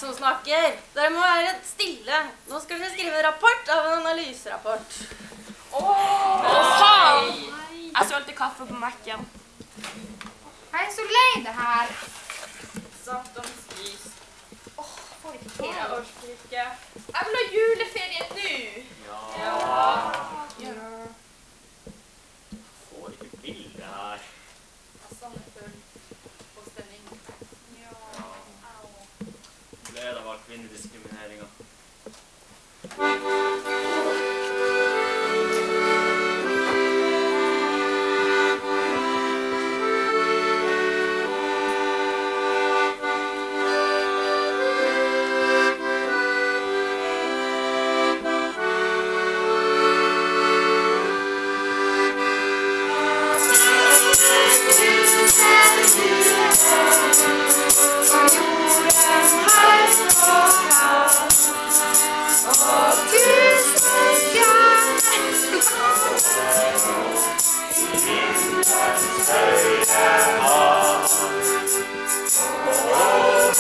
som snakker. Dere må være stille. Nå skal dere skrive en rapport av en analyserapport. Faen! Jeg sølte kaffe på Mac-en. Jeg er så lei det her. Sankthanskis. Får ikke til. Jeg orker ikke. Jeg vil ha juleferie nå. Ja. Får ikke til det her. Sandefjord på stemning. Gleder av all kvinnediskrimineringen.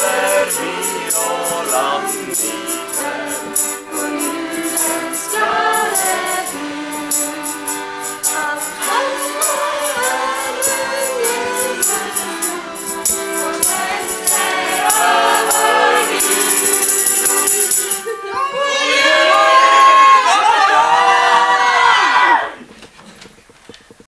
Over by og land